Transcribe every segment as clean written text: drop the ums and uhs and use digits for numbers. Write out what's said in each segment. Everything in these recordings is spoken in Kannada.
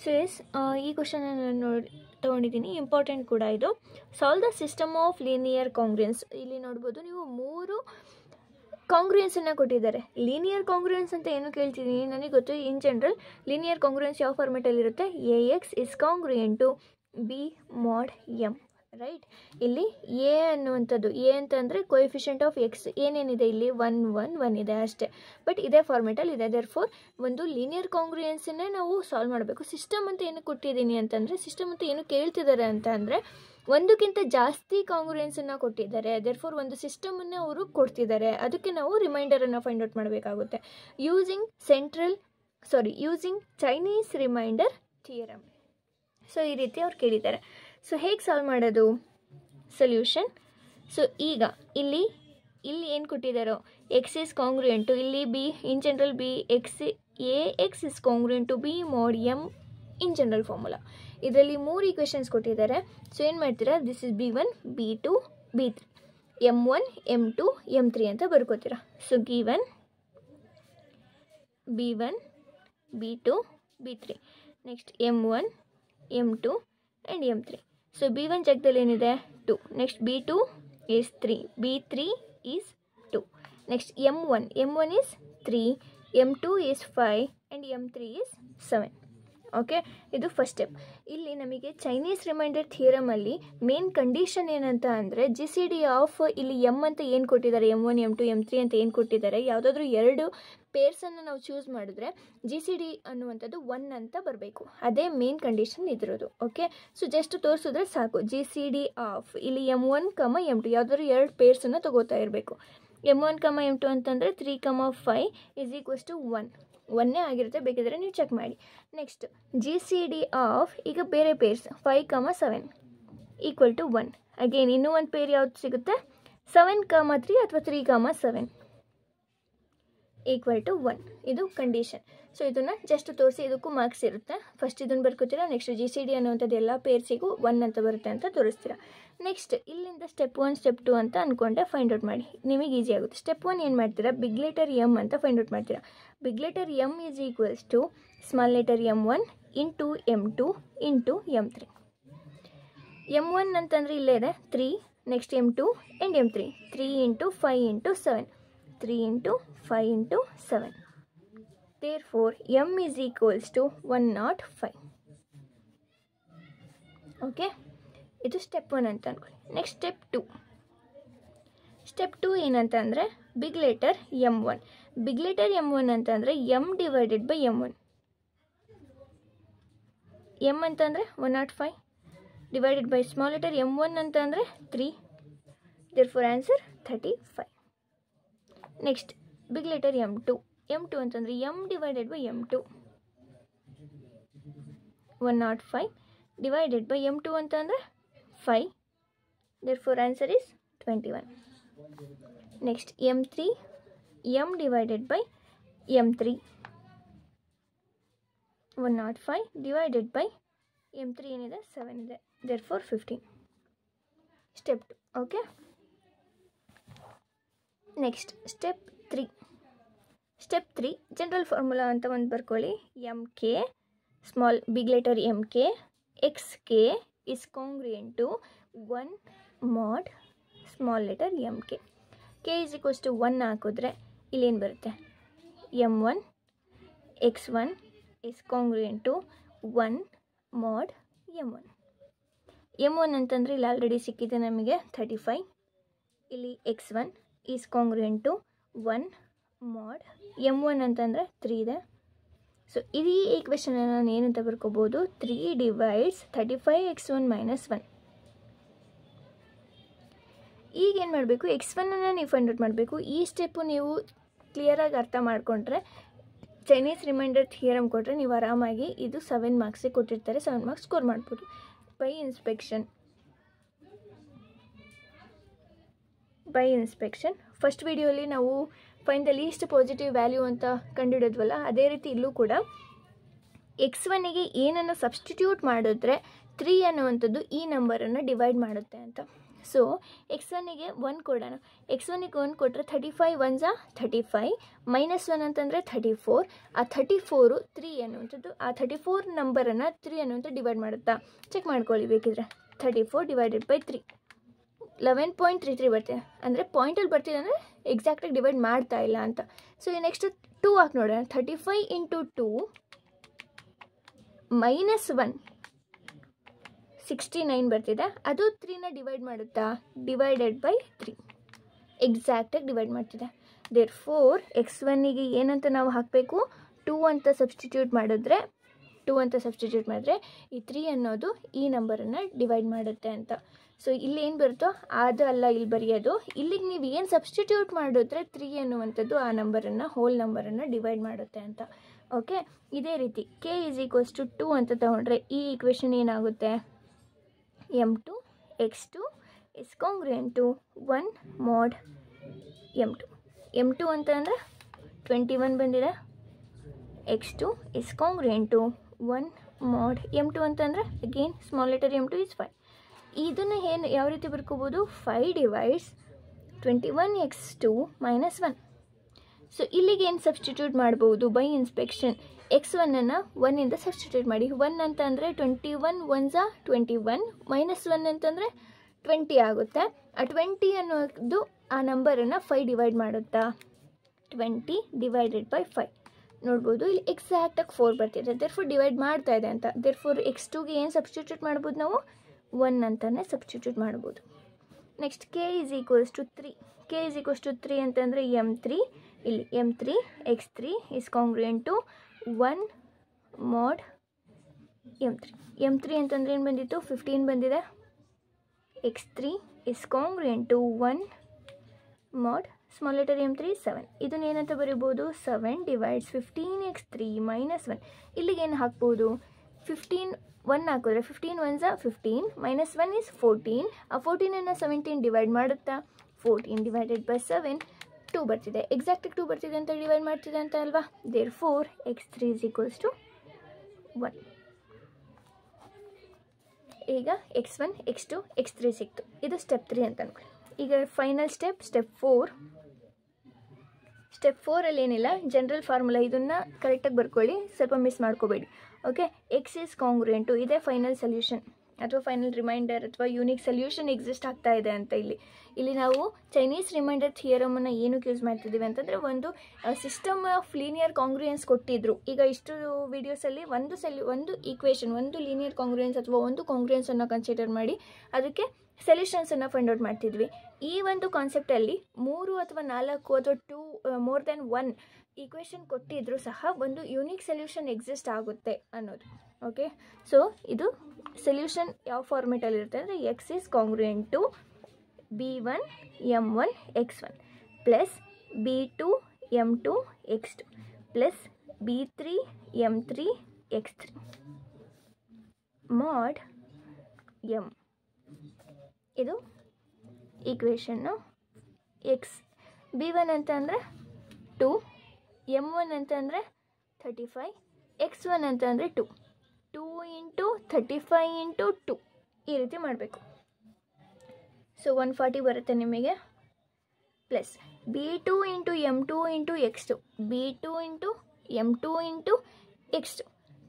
ಸೊ ಎಸ್ ಈ ಕ್ವಶನ್ ತೊಗೊಂಡಿದ್ದೀನಿ, ಇಂಪಾರ್ಟೆಂಟ್ ಕೂಡ ಇದು. Solve the system of linear congruence. ಇಲ್ಲಿ ನೋಡ್ಬೋದು ನೀವು 3 ಕಾಂಗ್ರುಯೆನ್ಸನ್ನು ಕೊಟ್ಟಿದ್ದಾರೆ. ಲೀನಿಯರ್ ಕಾಂಗ್ರುಯೆನ್ಸ್ ಅಂತ ಏನು ಕೇಳ್ತಿದ್ದೀನಿ ನನಗೆ ಗೊತ್ತು. ಇನ್ ಜನರಲ್ ಲೀನಿಯರ್ ಕಾಂಗ್ರುಯೆನ್ಸ್ ಯಾವ ಫಾರ್ಮೆಟಲ್ಲಿರುತ್ತೆ? AX is congruent to B mod M, right. ಇಲ್ಲಿ ಎ ಅನ್ನುವಂಥದ್ದು, ಎ ಅಂತಂದರೆ ಕೊಯಿಫಿಷಿಯಂಟ್ ಆಫ್ ಎಕ್ಸ್ ಏನೇನಿದೆ ಇಲ್ಲಿ 1 1 1 ಇದೆ ಅಷ್ಟೇ. ಬಟ್ ಇದೇ ಫಾರ್ಮೆಟಲ್ಲಿ ಇದೆ. ದೇರ್ಫೋರ್ ಒಂದು ಲೀನಿಯರ್ ಕಾಂಗ್ರುಯೆನ್ಸನ್ನೇ ನಾವು ಸಾಲ್ವ್ ಮಾಡಬೇಕು. ಸಿಸ್ಟಮ್ ಅಂತ ಏನು ಕೊಟ್ಟಿದ್ದೀನಿ ಅಂತಂದರೆ, ಸಿಸ್ಟಮ್ ಅಂತ ಏನು ಕೇಳ್ತಿದ್ದಾರೆ ಅಂತ ಅಂದರೆ ಒಂದಕ್ಕಿಂತ ಜಾಸ್ತಿ ಕಾಂಗ್ರುಯೆನ್ಸನ್ನು ಕೊಟ್ಟಿದ್ದಾರೆ. ದೇರ್ಫೋರ್ ಒಂದು ಸಿಸ್ಟಮನ್ನು ಅವರು ಕೊಡ್ತಿದ್ದಾರೆ. ಅದಕ್ಕೆ ನಾವು ರಿಮೈಂಡರನ್ನು ಫೈಂಡ್ ಔಟ್ ಮಾಡಬೇಕಾಗುತ್ತೆ using Chinese remainder theorem. So ಈ ರೀತಿ ಅವ್ರು ಕೇಳಿದ್ದಾರೆ. ಸೊ ಹೇಗೆ ಸಾಲ್ವ್ ಮಾಡೋದು? ಸೊಲ್ಯೂಷನ್. ಸೊ ಈಗ ಇಲ್ಲಿ ಏನು ಕೊಟ್ಟಿದ್ದಾರೋ ಎಕ್ಸ್ ಈಸ್ ಕಾಂಗ್ರುಯೆಂಟ್ ಟು, ಇಲ್ಲಿ b in general b x x is congruent to b mod M in general formula. ಇದರಲ್ಲಿ 3 ಈಕ್ವೇಷನ್ಸ್ ಕೊಟ್ಟಿದ್ದಾರೆ. ಸೊ ಏನು ಮಾಡ್ತೀರಾ? This is B1 B2 B3, M1 M2 M3 ಅಂತ ಬರ್ಕೋತೀರಾ. So given B1 B2 B3, next M1 M2 and M3. So B1 ಜಾಗದಲ್ಲಿ ಏನಿದೆ? 2. Next B2 is 3, B3 is 2. Next M1 is 3, M2 is 5 and M3 is 7. Okay, ಇದು ಫಸ್ಟ್ ಸ್ಟೆಪ್. ಇಲ್ಲಿ ನಮಗೆ ಚೈನೀಸ್ ರಿಮೈಂಡರ್ ಥಿಯರಮಲ್ಲಿ ಮೇನ್ ಕಂಡೀಷನ್ ಏನಂತ ಅಂದರೆ GCD ಆಫ್ ಇಲ್ಲಿ M ಅಂತ ಏನು ಕೊಟ್ಟಿದ್ದಾರೆ, M1 M2 M3 ಅಂತ ಏನು ಕೊಟ್ಟಿದ್ದಾರೆ, ಯಾವುದಾದ್ರೂ 2 ಪೇರ್ಸನ್ನು ನಾವು ಚೂಸ್ ಮಾಡಿದ್ರೆ GCD ಅನ್ನುವಂಥದ್ದು 1 ಅಂತ ಬರಬೇಕು. ಅದೇ ಮೇನ್ ಕಂಡೀಷನ್ ಇದಿರೋದು. ಓಕೆ, ಸೊ ಜಸ್ಟ್ ತೋರಿಸಿದ್ರೆ ಸಾಕು. GCD ಆಫ್ ಇಲ್ಲಿ M1, M2 ಯಾವುದಾದ್ರೂ 2 ಪೇರ್ಸನ್ನು ತಗೋತಾ ಇರಬೇಕು. M1, M2 ಅಂತಂದರೆ 3, 5 ಈಸ್ ಈಕ್ವಲ್ಸ್ ಟು 1. 1 ಆಗಿರುತ್ತೆ, ಬೇಕಿದ್ರೆ ನೀವು ಚೆಕ್ ಮಾಡಿ. ನೆಕ್ಸ್ಟ್ GCD ಆಫ್ ಈಗ ಬೇರೆ ಪೇರ್ಸ್ 5, 7 ಈಕ್ವಲ್ ಟು 1. ಅಗೇನ್ ಇನ್ನೂ ಒಂದು ಪೇರ್ ಯಾವ್ದು ಸಿಗುತ್ತೆ? 7, 3 ಅಥವಾ 3, 7 ಈಕ್ವಲ್ ಟು 1. ಇದು ಕಂಡೀಷನ್. ಸೊ ಇದನ್ನು ಜಸ್ಟ್ ತೋರಿಸಿ, ಇದಕ್ಕೂ ಮಾರ್ಕ್ಸ್ ಇರುತ್ತೆ. ಫಸ್ಟ್ ಇದನ್ನು ಬರ್ಕೋತೀರಾ, ನೆಕ್ಸ್ಟ್ GCD ಅನ್ನುವಂಥದ್ದು ಎಲ್ಲ ಪೇರ್ಸಿಗೂ 1 ಅಂತ ಬರುತ್ತೆ ಅಂತ ತೋರಿಸ್ತೀರಾ. ನೆಕ್ಸ್ಟ್ ಇಲ್ಲಿಂದ ಸ್ಟೆಪ್ 1 ಸ್ಟೆಪ್ 2 ಅಂತ ಅಂದ್ಕೊಂಡೆ ಫೈಂಡ್ ಔಟ್ ಮಾಡಿ, ನಿಮಗೆ ಈಸಿ ಆಗುತ್ತೆ. ಸ್ಟೆಪ್ 1 ಏನು ಮಾಡ್ತೀರಾ? ಬಿಗ್ ಲೆಟರ್ M ಅಂತ ಫೈಂಡ್ ಔಟ್ ಮಾಡ್ತೀರಾ. Big letter M is equals to small letter M1 into M2 into M3. M1 ಅಂತಂದರೆ ಇಲ್ಲೇ ಇದೆ 3, next M2 and M3. 3 into 5 into 7, 3 into 5 into 7. Therefore M is equals to 105. Okay, ಇದು ಸ್ಟೆಪ್ 1 ಅಂತ ಅಂದ್ಕೊಳ್ಳಿ. Next step 2. ಸ್ಟೆಪ್ 2 ಏನಂತ ಅಂದರೆ big letter M1. Big letter M1 ಅಂತಂದರೆ M divided by M1. M ಅಂತಂದರೆ 105 divided by small letter M1 ಅಂತಂದರೆ 3. Therefore answer 35. Next big letter M2. M2 ಅಂತಂದರೆ M divided by M2. 105 divided by M2 ಅಂತಂದರೆ 5. Therefore answer is 21. Next M3. M divided by M3. 105 divided by M3 ಏನಿದೆ 7 ಇದೆ. Therefore 15. Step 2. Okay, next step 3. Step 3 general formula ಅಂತ ಒಂದು ಬರ್ಕೊಳ್ಳಿ. MK small big letter MK XK is congruent to 1 mod small letter MK. K is equals to 1 ಹಾಕಿದ್ರೆ ಇಲ್ಲೇನು ಬರುತ್ತೆ? M1 X1 is congruent to 1 mod M1. M1 ಅಂತಂದರೆ ಇಲ್ಲಿ ಆಲ್ರೆಡಿ ಸಿಕ್ಕಿದೆ ನಮಗೆ 35. ಇಲ್ಲಿ X1 is congruent to 1 mod M1 ಅಂತಂದರೆ 3 ಇದೆ. ಸೊ ಈ ಈಕ್ವೇಷನ್ನ ನಾನು ಏನಂತ ಬರ್ಕೋಬೋದು? 3 divides 35x1 minus 1. ಈಗೇನು ಮಾಡಬೇಕು? X1ಅನ್ನು ನೀವು ಫೈಂಡ್ ಔಟ್ ಮಾಡಬೇಕು. ಈ ಸ್ಟೆಪ್ಪು ನೀವು ಕ್ಲಿಯರಾಗಿ ಅರ್ಥ ಮಾಡಿಕೊಂಡ್ರೆ, ಚೈನೀಸ್ ರಿಮೈಂಡರ್ ಥಿಯರಮ್ ಕೊಟ್ಟರೆ ನೀವು ಆರಾಮಾಗಿ ಇದು 7 ಮಾರ್ಕ್ಸಿಗೆ ಕೊಟ್ಟಿರ್ತಾರೆ, 7 ಮಾರ್ಕ್ಸ್ ಸ್ಕೋರ್ ಮಾಡ್ಬೋದು. ಬೈ ಇನ್ಸ್ಪೆಕ್ಷನ್ ಫಸ್ಟ್ ವಿಡಿಯೋಲಿ ನಾವು find the least positive value ಅಂತ ಕಂಡುಹಿಡಿದ್ವಲ್ಲ, ಅದೇ ರೀತಿ ಇಲ್ಲೂ ಕೂಡ X1ಗೆ ಏನನ್ನು ಸಬ್ಸ್ಟಿಟ್ಯೂಟ್ ಮಾಡಿದ್ರೆ 3 ಅನ್ನುವಂಥದ್ದು ಈ ನಂಬರನ್ನು ಡಿವೈಡ್ ಮಾಡುತ್ತೆ ಅಂತ. ಸೊ x1ಗೆ 1 ಕೊಡೋಣ. x1ಗೆ 1 ಕೊಟ್ಟರೆ 35 1 35 -1 ಅಂತಂದರೆ 34. ಆ 34 3 ಅನ್ನುವಂಥದ್ದು, ಆ 34 ನಂಬರನ್ನು 3 ಅನ್ನುವಂಥ ಡಿವೈಡ್ ಮಾಡುತ್ತಾ ಚೆಕ್ ಮಾಡ್ಕೊಳ್ಳಿ ಬೇಕಿದ್ರೆ. 34 ಡಿವೈಡೆಡ್ ಬೈ 3 11.33 ಬರ್ತಿದೆ. ಅಂದರೆ ಪಾಯಿಂಟಲ್ಲಿ ಬರ್ತಿದೆ ಅಂದರೆ ಎಕ್ಸಾಕ್ಟಾಗಿ ಡಿವೈಡ್ ಮಾಡ್ತಾ ಇಲ್ಲ ಅಂತ. ಸೊ ಈ ನೆಕ್ಸ್ಟ್ 2 ಹಾಕಿ ನೋಡೋಣ. 35 × 2 -1 69 ಬರ್ತಿದೆ. ಅದು 3ನ ಡಿವೈಡ್ ಮಾಡುತ್ತಾ, ಡಿವೈಡೆಡ್ ಬೈ 3 ಎಕ್ಸಾಕ್ಟಾಗಿ ಡಿವೈಡ್ ಮಾಡ್ತಿದೆ. ದೇರ್ ಫೋರ್ x1ಗೆ ಏನಂತ ನಾವು ಹಾಕಬೇಕು, 2 ಅಂತ ಸಬ್ಸ್ಟಿಟ್ಯೂಟ್ ಮಾಡಿದ್ರೆ ಈ 3 ಅನ್ನೋದು ಈ ನಂಬರನ್ನು ಡಿವೈಡ್ ಮಾಡುತ್ತೆ ಅಂತ. ಸೊ ಇಲ್ಲಿ ಏನು ಬರುತ್ತೋ ಅದು ಅಲ್ಲ ಇಲ್ಲಿ ಬರೆಯೋದು. ಇಲ್ಲಿಗೆ ನೀವು ಏನು ಸಬ್ಸ್ಟಿಟ್ಯೂಟ್ ಮಾಡಿದ್ರೆ 3 ಅನ್ನುವಂಥದ್ದು ಆ ನಂಬರನ್ನು, ಹೋಲ್ ನಂಬರನ್ನು ಡಿವೈಡ್ ಮಾಡುತ್ತೆ ಅಂತ. ಓಕೆ, ಇದೇ ರೀತಿ k = 2 ಅಂತ ತಗೊಂಡ್ರೆ ಈ ಈಕ್ವೇಷನ್ ಏನಾಗುತ್ತೆ, m2 x2 is congruent to 1 mod m2. m2 ಅಂತ ಅಂದರೆ 21 ಬಂದಿದೆ. x2 is congruent to 1 mod m2 ಅಂತಂದರೆ again small letter m2 is 5. ಇದನ್ನು ಯಾವ ರೀತಿ ಬರ್ಕೋಬೋದು, 5 divides 21x2 - 1. ಸೊ ಇಲ್ಲಿಗೆ ಏನು ಸಬ್ಸ್ಟಿಟ್ಯೂಟ್ ಮಾಡ್ಬೋದು ಬೈ ಇನ್ಸ್ಪೆಕ್ಷನ್, x1ಅನ್ನು 1ಇಂದ ಸಬ್ಸ್ಟಿಟ್ಯೂಟ್ ಮಾಡಿ. 1 ಅಂತ ಅಂದರೆ 21 1 21 -1 ಅಂತಂದರೆ 20 ಆಗುತ್ತೆ. ಆ 20 ಅನ್ನೋದು ಆ ನಂಬರನ್ನು 5 ಡಿವೈಡ್ ಮಾಡುತ್ತಾ, 20 ಡಿವೈಡೆಡ್ ಬೈ 5 ನೋಡ್ಬೋದು. ಇಲ್ಲಿ ಎಕ್ಸಾಕ್ಟಾಗಿ 4 ಬರ್ತಿದೆ, ದೇರ್ಫೋರ್ ಡಿವೈಡ್ ಮಾಡ್ತಾ ಇದೆ ಅಂತ. ದೇರ್ಫೋರ್ x2ಗೆ ಏನು ಸಬ್ಸ್ಟಿಟ್ಯೂಟ್ ಮಾಡ್ಬೋದು ನಾವು, 1 ಅಂತಲೇ ಸಬ್ಸ್ಟಿಟ್ಯೂಟ್ ಮಾಡ್ಬೋದು. Next k = 3. k = 3 ಅಂತಂದರೆ m3. ಇಲ್ಲಿ m3 x3 is congruent to 1 mod m3. m3 ಅಂತಂದರೆ ಏನು ಬಂದಿತ್ತು, 15 ಬಂದಿದೆ. x3 is congruent to 1 mod small letter m3 7. ಇದನ್ನು ಏನಂತ ಬರೀಬೋದು, 7 divides 15x3 - 1. ಇಲ್ಲಿಗೆ ಏನು ಹಾಕ್ಬೋದು, 15 1 ಹಾಕಿದ್ರೆ 15 1 15 -1 is 14. ಆ 14ಅನ್ನು 17 ಡಿವೈಡ್ ಮಾಡುತ್ತಾ, 14 ಡಿವೈಡೆಡ್ ಬೈ 7 2 ಬರ್ತಿದೆ. ಎಕ್ಸಾಕ್ಟಾಗಿ 2 ಬರ್ತಿದೆ ಅಂತ ಡಿವೈಡ್ ಮಾಡ್ತಿದೆ ಅಂತ ಅಲ್ವಾ. Therefore x3 = 1. ಈಗ x1 x2 x3 ಸಿಕ್ತು. ಇದು ಸ್ಟೆಪ್ 3 ಅಂತ ಅನ್ಕೊಳ್ಳಿ. ಈಗ ಫೈನಲ್ ಸ್ಟೆಪ್ 4. ಸ್ಟೆಪ್ 4ಅಲ್ಲಿ ಏನಿಲ್ಲ, ಜನರಲ್ ಫಾರ್ಮುಲಾ, ಇದನ್ನು ಕರೆಕ್ಟಾಗಿ ಬರ್ಕೊಳ್ಳಿ, ಸ್ವಲ್ಪ ಮಿಸ್ ಮಾಡ್ಕೋಬೇಡಿ. Okay, x is congruent to, ಇದೇ ಫೈನಲ್ ಸೊಲ್ಯೂಷನ್ ಅಥವಾ ಫೈನಲ್ ರಿಮೈಂಡರ್ ಅಥವಾ ಯೂನಿಕ್ ಸೊಲ್ಯೂಷನ್ ಎಕ್ಸಿಸ್ಟ್ ಆಗ್ತಾ ಇದೆ ಅಂತ. ಇಲ್ಲಿ ನಾವು ಚೈನೀಸ್ ರಿಮೈಂಡರ್ ಥಿಯರಮನ್ನು ಏನಕ್ಕೆ ಯೂಸ್ ಮಾಡ್ತಿದ್ದೀವಿ ಅಂತಂದರೆ, ಒಂದು ಸಿಸ್ಟಮ್ ಆಫ್ ಲೀನಿಯರ್ ಕಾಂಗ್ರುಯೆನ್ಸ್ ಕೊಟ್ಟಿದ್ರು. ಈಗ ಇಷ್ಟು ವೀಡಿಯೋಸಲ್ಲಿ ಒಂದು ಈಕ್ವೇಷನ್, ಒಂದು ಲೀನಿಯರ್ ಕಾಂಗ್ರುಯೆನ್ಸ್ ಅಥವಾ ಒಂದು ಕಾಂಗ್ರುಯೆನ್ಸನ್ನು ಕನ್ಸಿಡರ್ ಮಾಡಿ ಅದಕ್ಕೆ ಸೊಲ್ಯೂಷನ್ಸನ್ನು ಫೈಂಡ್ ಔಟ್ ಮಾಡ್ತಿದ್ವಿ. ಈ ಒಂದು ಕಾನ್ಸೆಪ್ಟಲ್ಲಿ 3 ಅಥವಾ 4 ಅಥವಾ 2 ಮೋರ್ ದೆನ್ 1 ಈಕ್ವೇಷನ್ ಕೊಟ್ಟಿದ್ರೂ ಸಹ ಒಂದು ಯೂನಿಕ್ ಸೊಲ್ಯೂಷನ್ ಎಕ್ಸಿಸ್ಟ್ ಆಗುತ್ತೆ ಅನ್ನೋದು. ಓಕೆ, ಸೊ ಇದು ಸೊಲ್ಯೂಷನ್ ಯಾವ ಫಾರ್ಮೆಟಲ್ಲಿರುತ್ತೆ ಅಂದರೆ, x is congruent to b1 m1 x1 plus b2 m2 x2 plus b3 m3 x3 mod m. ಇದು ಈಕ್ವೇಷನ್ನು. ಎಕ್ಸ್ b1 ಅಂತ ಅಂದರೆ 2, m1 ಅಂತ ಅಂದರೆ 35, x1 ಅಂತ ಅಂದರೆ 2. 2 × 35 × 2 ಈ ರೀತಿ ಮಾಡಬೇಕು. ಸೊ 140 ಬರುತ್ತೆ ನಿಮಗೆ. Plus b2 × m2 × x2, b2 × m2 × x2,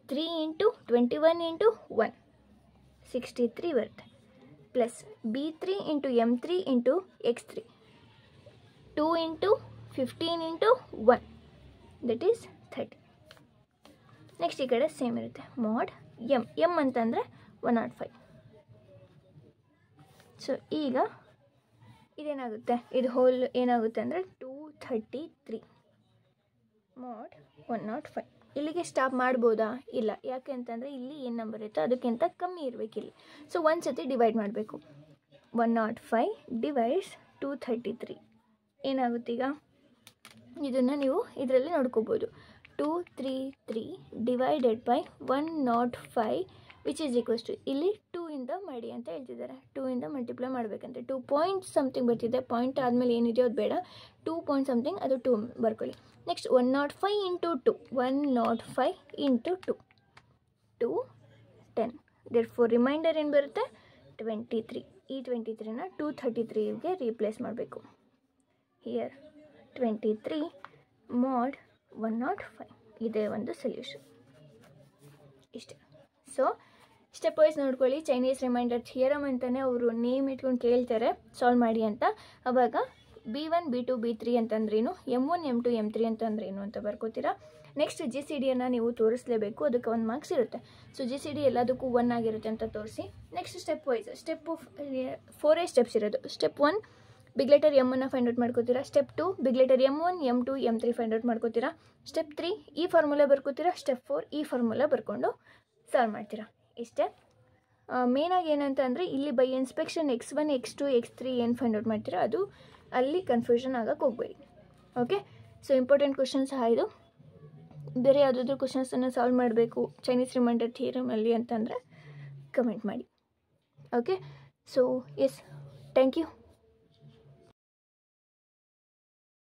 3 × 21 × 1 63 ಬರುತ್ತೆ. Plus b3 × m3 × x3, 2 × 15 × 1 that is 30. Next ಈ ಕಡೆ ಸೇಮ್ ಇರುತ್ತೆ. mod m ಅಂತಂದರೆ 105. ಸೊ ಈಗ ಇದೇನಾಗುತ್ತೆ, ಇದು ಹೋಲ್ ಏನಾಗುತ್ತೆ ಅಂದರೆ 233 mod 105. ಇಲ್ಲಿಗೆ ಸ್ಟಾಪ್ ಮಾಡ್ಬೋದಾ, ಇಲ್ಲ. ಯಾಕೆ ಅಂತಂದರೆ ಇಲ್ಲಿ ಏನು ನಂಬರ್ ಇರುತ್ತೋ ಅದಕ್ಕಿಂತ ಕಮ್ಮಿ ಇರಬೇಕಿಲ್ಲಿ. ಸೊ ಒಂದು ಸತಿ ಡಿವೈಡ್ ಮಾಡಬೇಕು. 105 ಡಿವೈಡ್ಸ್ 233 ಏನಾಗುತ್ತೆ ಈಗ, ಇದನ್ನು ನೀವು ಇದರಲ್ಲಿ ನೋಡ್ಕೋಬೋದು. 233 divided by 105 which is equals to, ಇಲ್ಲಿ 2 ಇಂದ ಮಾಡಿ ಅಂತ ಹೇಳ್ತಿದ್ದಾರೆ. 2 ಇಂದ ಮಲ್ಟಿಪ್ಲೈ ಮಾಡಬೇಕಂತೆ. 2 ಪಾಯಿಂಟ್ ಸಮಥಿಂಗ್ ಬರ್ತಿದೆ. ಪಾಯಿಂಟ್ ಆದಮೇಲೆ ಏನಿದೆಯೋ ಅದು ಬೇಡ, 2 ಪಾಯಿಂಟ್ ಸಮಥಿಂಗ್ ಅದು 2 ಬರ್ಕೊಳ್ಳಿ. ನೆಕ್ಸ್ಟ್ 105 × 2, 105 × 2, 2 10. ದೇರ್ಫೋರ್ ರಿಮೈಂಡರ್ ಏನು ಬರುತ್ತೆ, 23. ಈ 23ನ 233ಗೆ ರೀಪ್ಲೇಸ್ ಮಾಡಬೇಕು. ಹಿಯರ್ 23 mod 105 ಇದೇ ಒಂದು ಸೊಲ್ಯೂಷನ್. ಇಷ್ಟೇ. ಸೊ ಸ್ಟೆಪ್ ವೈಸ್ ನೋಡ್ಕೊಳ್ಳಿ. ಚೈನೀಸ್ ರಿಮೈಂಡರ್ ಥಿಯರಮ್ ಅಂತಲೇ ಅವರು ನೇಮ್ ಇಟ್ಕೊಂಡು ಕೇಳ್ತಾರೆ ಸಾಲ್ವ್ ಮಾಡಿ ಅಂತ. ಆವಾಗ B1 B2 B3 ಅಂತಂದ್ರೇನು, M1 M2 M3 ಅಂತಂದ್ರೇನು ಅಂತ ಬರ್ಕೋತೀರಾ. ನೆಕ್ಸ್ಟ್ GCDಯನ್ನು ನೀವು ತೋರಿಸಲೇಬೇಕು, ಅದಕ್ಕೆ 1 ಮಾರ್ಕ್ಸ್ ಇರುತ್ತೆ. ಸೊ GCD ಎಲ್ಲದಕ್ಕೂ 1 ಆಗಿರುತ್ತೆ ಅಂತ ತೋರಿಸಿ. Next step wise step 4 steps ಇರೋದು. Step 1 big letter M1 find out ಮಾಡ್ಕೋತೀರಾ. Step 2 big letter M1 M2 M3 find out ಮಾಡ್ಕೋತೀರಾ. ಸ್ಟೆಪ್ 3 ಈ ಫಾರ್ಮುಲಾ ಬರ್ಕೋತೀರಾ. ಸ್ಟೆಪ್ 4 ಈ ಫಾರ್ಮುಲಾ ಬರ್ಕೊಂಡು ಸಾಲ್ವ್ ಮಾಡ್ತೀರಾ. ಇಷ್ಟೇ. ಮೇನಾಗಿ ಏನಂತ ಅಂದರೆ ಇಲ್ಲಿ by inspection X1 X2 X3 ಏನು ಫೈಂಡ್ ಔಟ್ ಮಾಡ್ತೀರಾ ಅದು ಅಲ್ಲಿ ಕನ್ಫ್ಯೂಷನ್ ಆಗಕ್ಕೆ ಹೋಗ್ಬೇಡಿ. ಓಕೆ. ಸೊ ಇಂಪಾರ್ಟೆಂಟ್ ಕ್ವಶನ್ಸ್ ಸಹ ಇದು. ಬೇರೆ ಯಾವುದಾದ್ರೂ ಕ್ವಶನ್ಸನ್ನು ಸಾಲ್ವ್ ಮಾಡಬೇಕು ಚೈನೀಸ್ ರಿಮೈಂಡರ್ ಥಿಯರಮಲ್ಲಿ ಅಂತಂದರೆ ಕಮೆಂಟ್ ಮಾಡಿ. Okay. So yes, thank you.